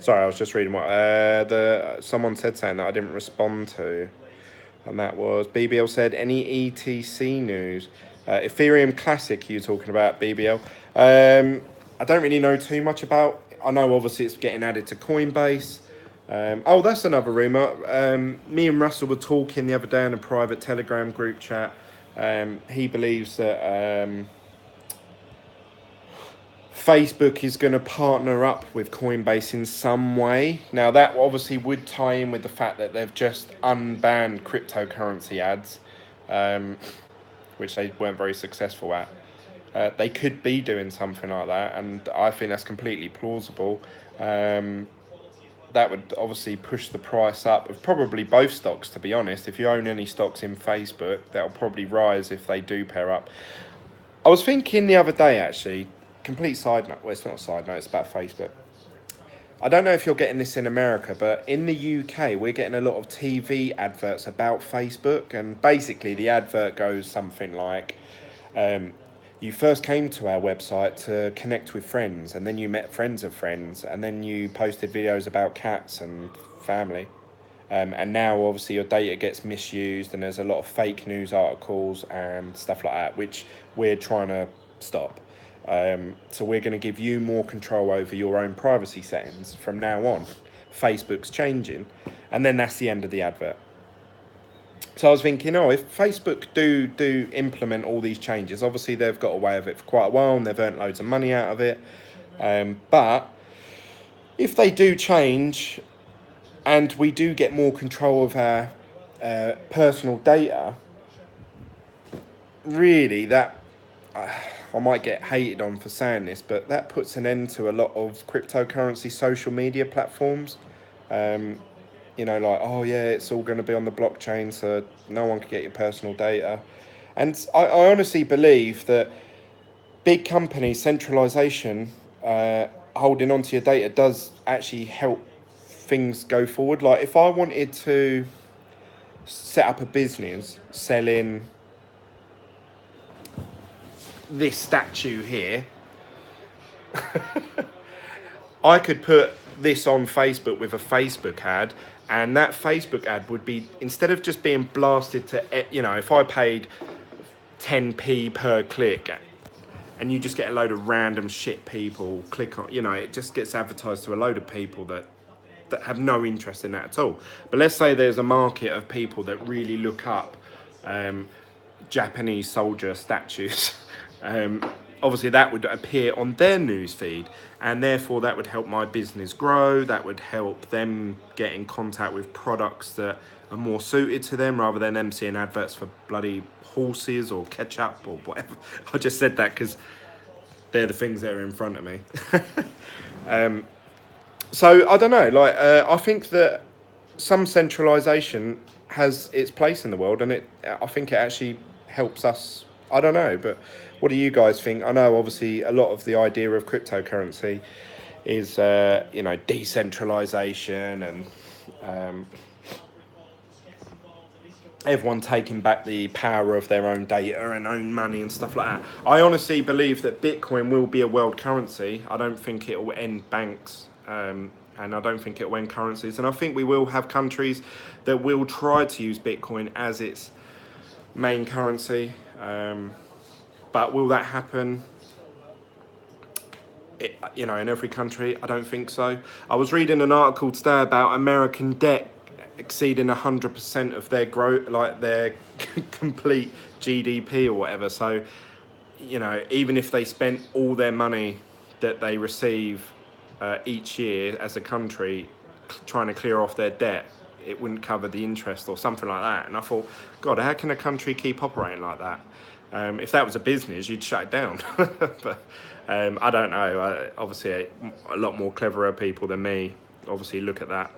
Sorry, I was just reading what someone said, saying that I didn't respond to, and that was BBL said, any ETC news? Ethereum Classic you're talking about, BBL. I don't really know too much about. I know obviously it's getting added to Coinbase. Oh, that's another rumor. Me and Russell were talking the other day in a private Telegram group chat. He believes that Facebook is going to partner up with Coinbase in some way. Now, that obviously would tie in with the fact that they've just unbanned cryptocurrency ads, which they weren't very successful at. They could be doing something like that, and I think that's completely plausible. That would obviously push the price up of probably both stocks, to be honest. If you own any stocks in Facebook, that'll probably rise if they do pair up. I was thinking the other day, actually, complete side note. Well, it's not a side note, it's about Facebook. I don't know if you're getting this in America, but in the UK, we're getting a lot of TV adverts about Facebook. And basically, the advert goes something like, you first came to our website to connect with friends, and then you met friends of friends, and then you posted videos about cats and family. And now, obviously, your data gets misused, and there's a lot of fake news articles and stuff like that, which we're trying to stop. So we're going to give you more control over your own privacy settings from now on. Facebook's changing, and then that's the end of the advert. So I was thinking, if Facebook do implement all these changes, obviously they've got away with it for quite a while and they've earned loads of money out of it. But if they do change and we do get more control of our personal data, really that... I might get hated on for saying this, but that puts an end to a lot of cryptocurrency social media platforms. Like, oh yeah, it's all going to be on the blockchain, so no one can get your personal data. And I honestly believe that big companies, centralization, holding onto your data does actually help things go forward. Like, if I wanted to set up a business selling this statue here, I could put this on Facebook with a Facebook ad, and that Facebook ad would be, instead of just being blasted to, if I paid 10p per click, and you just get a load of random shit people click on, it just gets advertised to a load of people that have no interest in that at all. But let's say there's a market of people that really look up Japanese soldier statues Obviously that would appear on their news feed, and therefore that would help my business grow. That would help them get in contact with products that are more suited to them, rather than them seeing adverts for bloody horses or ketchup or whatever. I just said that because they're the things that are in front of me. So I don't know, like I think that some centralization has its place in the world, and I think it actually helps us. I don't know, but what do you guys think? I know obviously a lot of the idea of cryptocurrency is decentralization and everyone taking back the power of their own data and own money and stuff like that. I honestly believe that Bitcoin will be a world currency. I don't think it will end banks, and I don't think it will end currencies. And I think we will have countries that will try to use Bitcoin as its main currency. But will that happen? In every country? I don't think so. I was reading an article today about American debt exceeding 100% of their growth, like their complete GDP or whatever. So, even if they spent all their money that they receive each year as a country trying to clear off their debt, it wouldn't cover the interest or something like that. And I thought, God, how can a country keep operating like that? If that was a business, you'd shut it down. But I don't know. Obviously, a lot more cleverer people than me obviously look at that.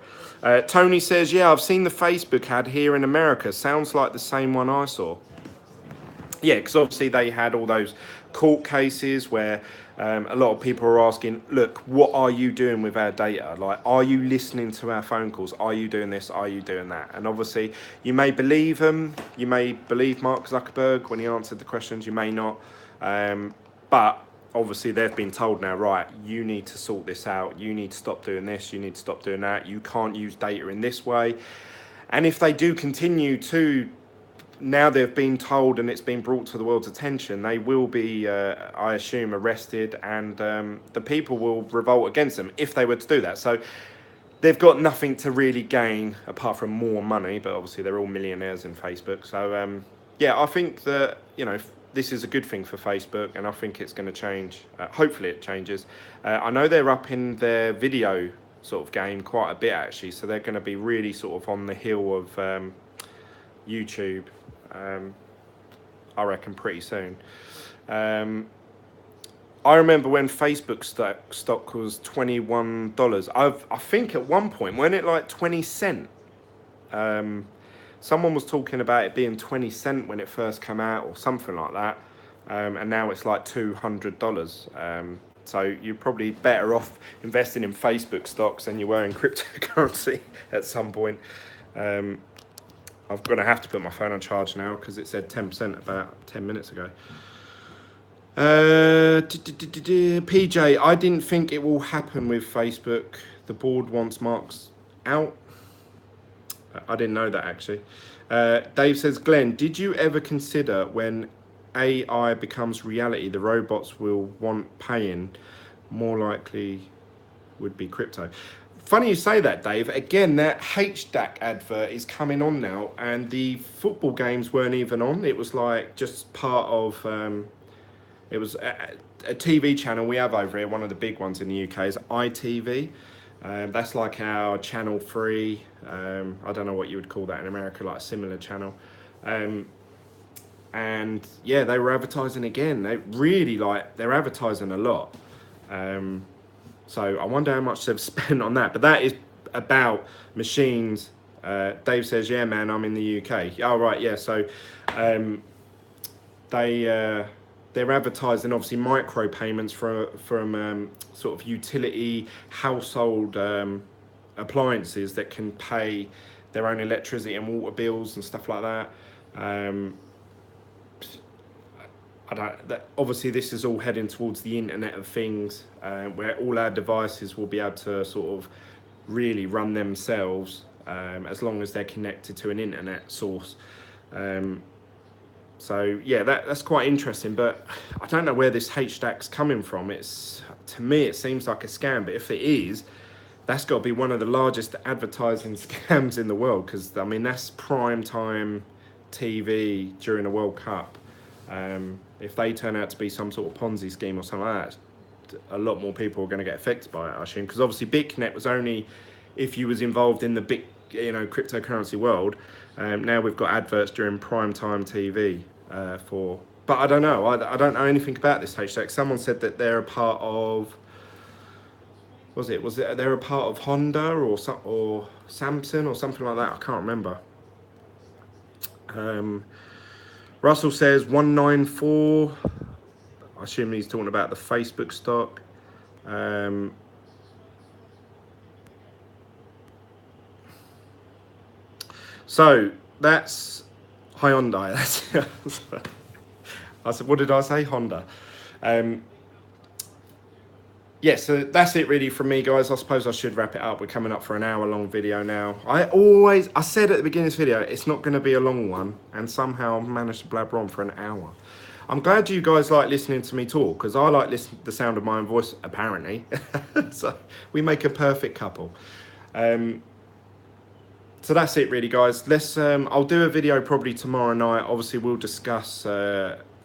Tony says, yeah, I've seen the Facebook ad here in America. Sounds like the same one I saw. Yeah, because obviously they had all those court cases where a lot of people are asking, look, what are you doing with our data? Like, are you listening to our phone calls? Are you doing this? Are you doing that? And obviously, you may believe him. You may believe Mark Zuckerberg when he answered the questions. You may not. But obviously, they've been told now, right, you need to sort this out. You need to stop doing this. You need to stop doing that. You can't use data in this way. And if they do continue to, now they've been told and it's been brought to the world's attention, they will be, I assume, arrested, and the people will revolt against them if they were to do that. So they've got nothing to really gain apart from more money, but obviously they're all millionaires in Facebook. So yeah, I think that, this is a good thing for Facebook, and I think it's going to change. Hopefully it changes. I know they're up in their video sort of game quite a bit, actually, so they're going to be really sort of on the heel of YouTube, I reckon, pretty soon. I remember when Facebook stock was $21. I think at one point, when it like 20 cent, someone was talking about it being 20 cent when it first came out or something like that, and now it's like $200. So you're probably better off investing in Facebook stocks than you were in cryptocurrency at some point. I'm going to have to put my phone on charge now because it said 10% about 10 minutes ago. PJ, I didn't think it will happen with Facebook. The board wants Mark's out. I didn't know that, actually. Dave says, Glenn, did you ever consider when AI becomes reality, the robots will want paying? More likely would be crypto. Funny you say that, Dave. Again, that HDAC advert is coming on now, and the football games weren't even on. It was like just part of, it was a TV channel we have over here. One of the big ones in the UK is ITV. That's like our Channel 3. I don't know what you would call that in America, like a similar channel. And yeah, they were advertising again. They really they're advertising a lot. So I wonder how much they've spent on that. But that is about machines. Dave says, yeah, man, I'm in the UK. Oh, right, yeah. So they're advertising, obviously, micro payments from sort of utility household appliances that can pay their own electricity and water bills and stuff like that. Obviously, this is all heading towards the Internet of Things, where all our devices will be able to sort of really run themselves as long as they're connected to an internet source. So yeah, that's quite interesting, but I don't know where this HDAC's coming from. To me, it seems like a scam, but if it is, that's got to be one of the largest advertising scams in the world, because I mean that's prime time TV during a World Cup. if they turn out to be some sort of Ponzi scheme or something like that, a lot more people are going to get affected by it, I assume. Because obviously BitConnect was only if you was involved in the big, cryptocurrency world. Now we've got adverts during prime time TV for. But I don't know. I don't know anything about this hashtag. Someone said that they're a part of. Was it they're a part of Honda or Samsung or something like that? I can't remember. Russell says 194. I assume he's talking about the Facebook stock. So that's Hyundai. I said, what did I say? Honda. Yeah, so that's it really from me, guys. I suppose I should wrap it up. We're coming up for an hour-long video now. I said at the beginning of this video, it's not going to be a long one, and somehow I've managed to blabber on for an hour. I'm glad you guys like listening to me talk, because I like listening to the sound of my own voice, apparently. So we make a perfect couple. So that's it really, guys. I'll do a video probably tomorrow night. Obviously, we'll discuss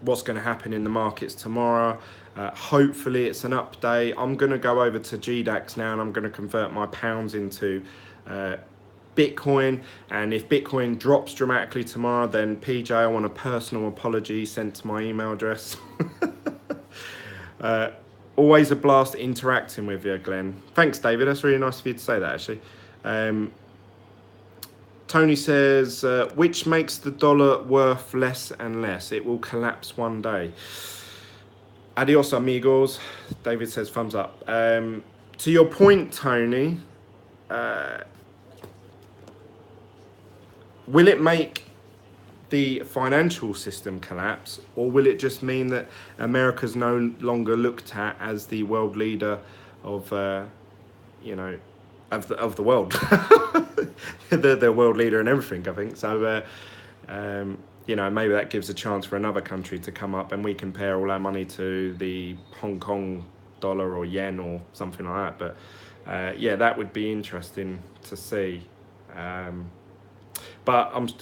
what's going to happen in the markets tomorrow. Hopefully it's an update. I'm going to go over to GDAX now, and I'm going to convert my pounds into Bitcoin. And if Bitcoin drops dramatically tomorrow, then PJ, I want a personal apology sent to my email address. Always a blast interacting with you, Glenn. Thanks, David. That's really nice of you to say that, actually. Tony says, which makes the dollar worth less and less? It will collapse one day. Adios, amigos. David says, thumbs up. To your point, Tony, will it make the financial system collapse, or will it just mean that America's no longer looked at as the world leader of, of the world? the world leader in everything, I think. So, maybe that gives a chance for another country to come up and we compare all our money to the Hong Kong dollar or yen or something like that. But yeah, that would be interesting to see. But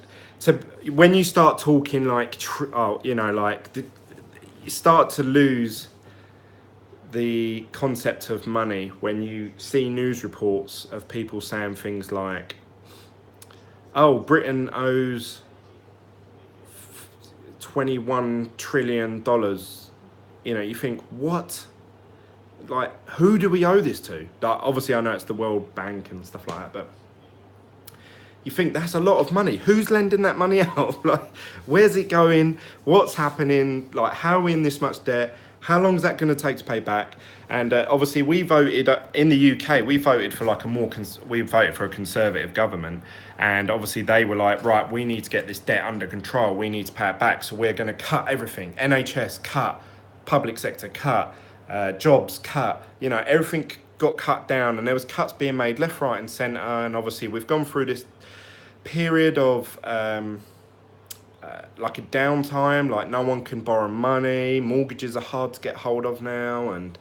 when you start talking like, you start to lose the concept of money when you see news reports of people saying things like, oh, Britain owes $21 trillion. You think, what? Like, who do we owe this to? Like, obviously, I know it's the World Bank and stuff like that, but you think that's a lot of money. Who's lending that money out? Like, where's it going? What's happening? Like, how are we in this much debt? How long is that going to take to pay back? And obviously, we voted in the UK. We voted for like we voted for a conservative government, and obviously they were like, right, we need to get this debt under control. We need to pay it back. So we're going to cut everything. NHS cut, public sector cut, jobs cut. Everything got cut down, and there was cuts being made left, right, and centre. And obviously, we've gone through this period of like a downtime, like no one can borrow money, mortgages are hard to get hold of now, and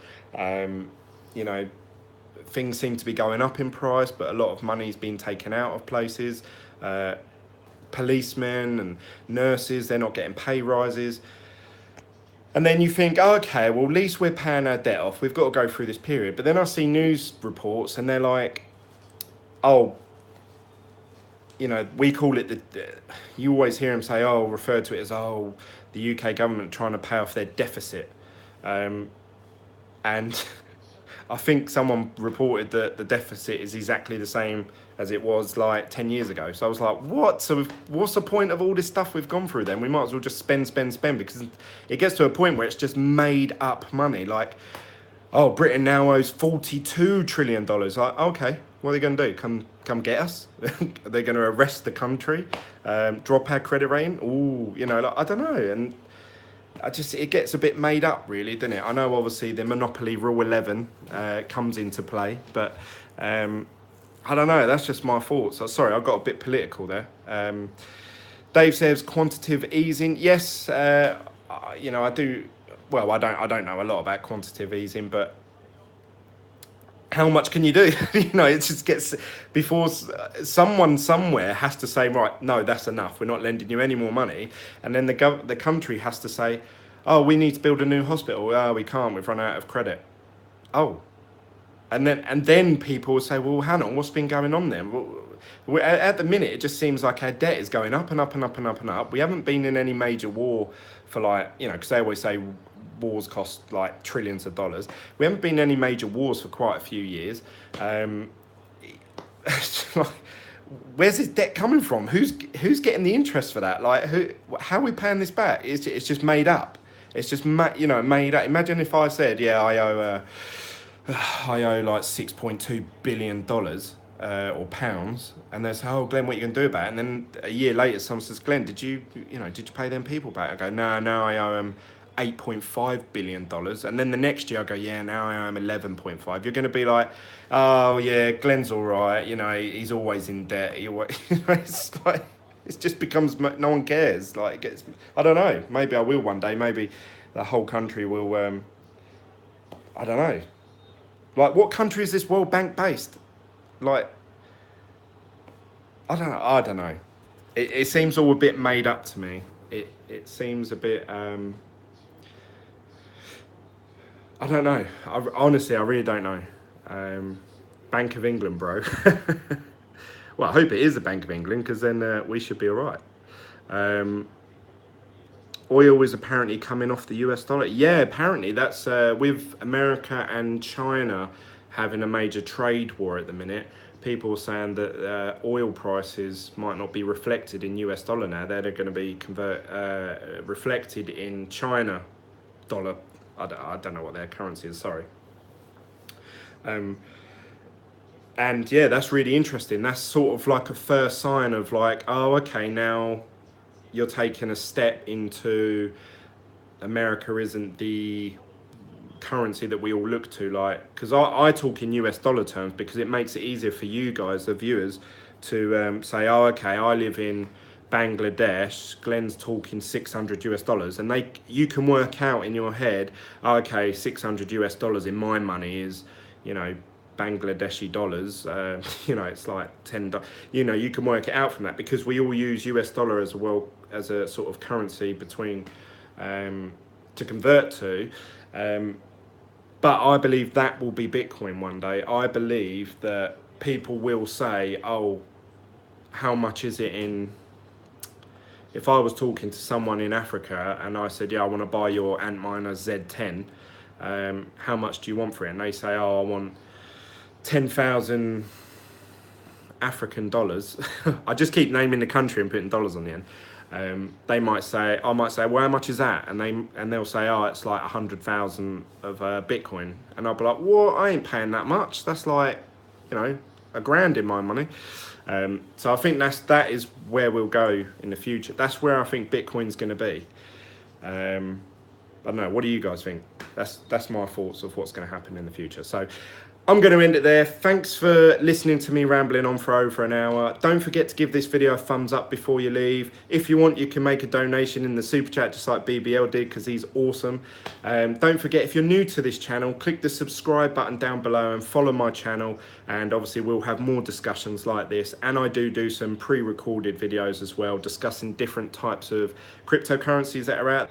things seem to be going up in price, but a lot of money's been taken out of places. Policemen and nurses, they're not getting pay rises. And then you think, okay, well, at least we're paying our debt off, we've got to go through this period. But then I see news reports and they're like, oh, we call it you always hear them say, refer to it as, the UK government trying to pay off their deficit. And I think someone reported that the deficit is exactly the same as it was like 10 years ago. So I was like, what? So what's the point of all this stuff we've gone through then? We might as well just spend, because it gets to a point where it's just made up money. Like, Britain now owes $42 trillion. Like, okay, what are they going to do? Come get us? Are they going to arrest the country? Drop our credit rating? Ooh, I don't know. And it gets a bit made up, really, doesn't it? I know, obviously, the Monopoly Rule 11 comes into play, but I don't know. That's just my thoughts. Sorry, I got a bit political there. Dave says quantitative easing. Yes, I do. Well, I don't know a lot about quantitative easing, but how much can you do? It just gets, before someone somewhere has to say, right, no, that's enough. We're not lending you any more money. And then the country has to say, Oh, we need to build a new hospital. Oh, we can't. We've run out of credit. Oh, and then people will say, well, hang on, what's been going on then? Well, at the minute, it just seems like our debt is going up and up and up and up and up. We haven't been in any major war for like, you know, because they always say wars cost like trillions of dollars. We haven't been in any major wars for quite a few years. Where's this debt coming from? Who's getting the interest for that? Like, how are we paying this back? It's just made up. It's just made up. Imagine if I said, yeah, I owe like $6.2 billion or pounds, and they say, oh, Glenn, what are you going to do about it? And then a year later, someone says, Glenn, did you pay them people back? I go, no, I owe them $8.5 billion. And then the next year I go, yeah, now I owe him 11.5. You're going to be like, oh yeah, Glenn's all right. You know, he's always in debt. It's like, it just becomes, no one cares. Like, it gets, I don't know. Maybe I will one day. Maybe the whole country will, I don't know. Like, what country is this World Bank based? Like, I don't know. It seems all a bit made up to me. It seems a bit, I don't know. Honestly, I really don't know. Bank of England, bro. Well, I hope it is the Bank of England, because then we should be all right. Oil is apparently coming off the US dollar. Yeah, apparently that's with America and China having a major trade war at the minute. People are saying that oil prices might not be reflected in US dollar now. They're going to be reflected in China dollar. I don't know what their currency is, sorry. And yeah, that's really interesting. That's sort of like a first sign of like, oh, okay, now you're taking a step into America isn't the currency that we all look to, like, because I talk in US dollar terms because it makes it easier for you guys, the viewers, to say, oh, okay, I live in Bangladesh, Glenn's talking 600 US dollars, and you can work out in your head, oh, okay, 600 US dollars in my money is, you know, Bangladeshi dollars, you know, it's like $10, you know, you can work it out from that, because we all use US dollar as a sort of currency between to convert to, but I believe that will be Bitcoin one day. I believe that people will say, oh, how much is it in, if I was talking to someone in Africa and I said, yeah, I want to buy your Antminer Z10, how much do you want for it? And they say, oh, I want 10,000 African dollars. I just keep naming the country and putting dollars on the end. I might say, well, how much is that? And they'll say, oh, it's like 100,000 of Bitcoin. And I'll be like, what? I ain't paying that much. That's like, you know, $1,000 in my money. So I think that is where we'll go in the future. That's where I think Bitcoin's going to be. I don't know. What do you guys think? That's my thoughts of what's going to happen in the future. So I'm going to end it there. Thanks for listening to me rambling on for over an hour. Don't forget to give this video a thumbs up before you leave. If you want, you can make a donation in the super chat just like BBL did, because he's awesome. Don't forget, if you're new to this channel, click the subscribe button down below and follow my channel. And obviously we'll have more discussions like this. And I do some pre-recorded videos as well, discussing different types of cryptocurrencies that are out.